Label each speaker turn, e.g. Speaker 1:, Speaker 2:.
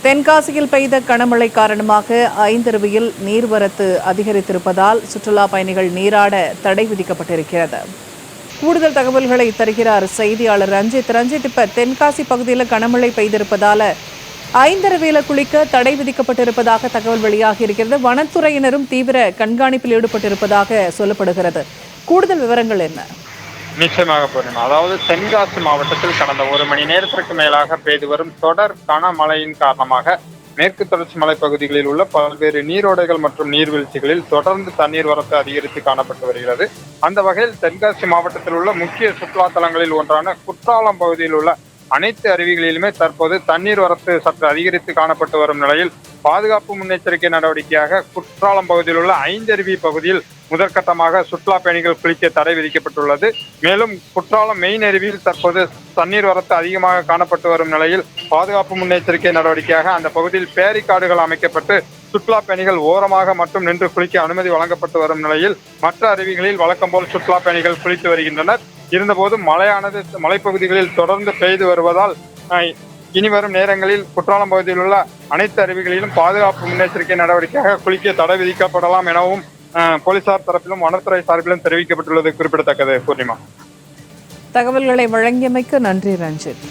Speaker 1: தென்காசியில் பெய்த கனமழை காரணமாக ஐந்தருவியில் நீர்வரத்து அதிகரித்திருப்பதால் சுற்றுலா பயணிகள் நீராட தடை விதிக்கப்பட்டிருக்கிறது. கூடுதல் தகவல்களை தருகிறார் செய்தியாளர் ரஞ்சித். இப்ப தென்காசி பகுதியில் கனமழை பெய்திருப்பதால ஐந்தருவியில குளிக்க தடை விதிக்கப்பட்டிருப்பதாக தகவல் வெளியாகி இருக்கிறது. வனத்துறையினரும் தீவிர கண்காணிப்பில் ஈடுபட்டிருப்பதாக சொல்லப்படுகிறது. கூடுதல் விவரங்கள் என்ன?
Speaker 2: நிச்சயமாக பூர்ணிமா, அதாவது தென்காசி மாவட்டத்தில் கடந்த 1 மணி நேரத்திற்கு மேலாக பெய்து வரும் தொடர் கனமழையின் காரணமாக மேற்கு தொடர்ச்சி மலைப்பகுதிகளில் உள்ள பல்வேறு நீரோடைகள் மற்றும் நீர்வீழ்ச்சிகளில் தொடர்ந்து தண்ணீர் வரத்து அதிகரித்து காணப்பட்டு வருகிறது. அந்த வகையில் தென்காசி மாவட்டத்தில் உள்ள முக்கிய சுற்றுலா தலங்களில் ஒன்றான குற்றாலம் பகுதியில் உள்ள அனைத்து அருவிகளிலுமே தற்போது தண்ணீர் வரத்து சற்று அதிகரித்து காணப்பட்டு வரும் நிலையில் பாதுகாப்பு முன்னெச்சரிக்கை நடவடிக்கையாக குற்றாலம் பகுதியில் உள்ள 5 அருவி பகுதியில் முதற்கட்டமாக சுற்றுலா பயணிகள் குளிக்க தடை விதிக்கப்பட்டுள்ளது. மேலும் குற்றாலம் மெயின் அருவியில் தற்போது தண்ணீர் வரத்து அதிகமாக காணப்பட்டு வரும் நிலையில் பாதுகாப்பு முன்னெச்சரிக்கை நடவடிக்கையாக அந்த பகுதியில் பேரிகாடுகள் அமைக்கப்பட்டு சுற்றுலா பயணிகள் ஓரமாக மட்டும் நின்று குளிக்க அனுமதி வழங்கப்பட்டு வரும் நிலையில் மற்ற அருவிகளில் வழக்கம் போல் சுற்றுலா பயணிகள் குளித்து வருகின்றனர். இருந்தபோது மழையானது மலைப்பகுதிகளில் தொடர்ந்து பெய்து வருவதால் இனி வரும் நேரங்களில் குற்றாலம் பகுதியில் உள்ள அனைத்து அருவிகளிலும் பாதுகாப்பு முன்னெச்சரிக்கை நடவடிக்கையாக குளிக்க தடை விதிக்கப்படலாம் எனவும் போலீசார் தரப்பிலும் வனத்துறை சார்பிலும் தெரிவிக்கப்பட்டுள்ளது குறிப்பிடத்தக்கது. பூர்ணிமா,
Speaker 1: தகவல்களை வழங்கியமைக்கு நன்றி ரஞ்சித்.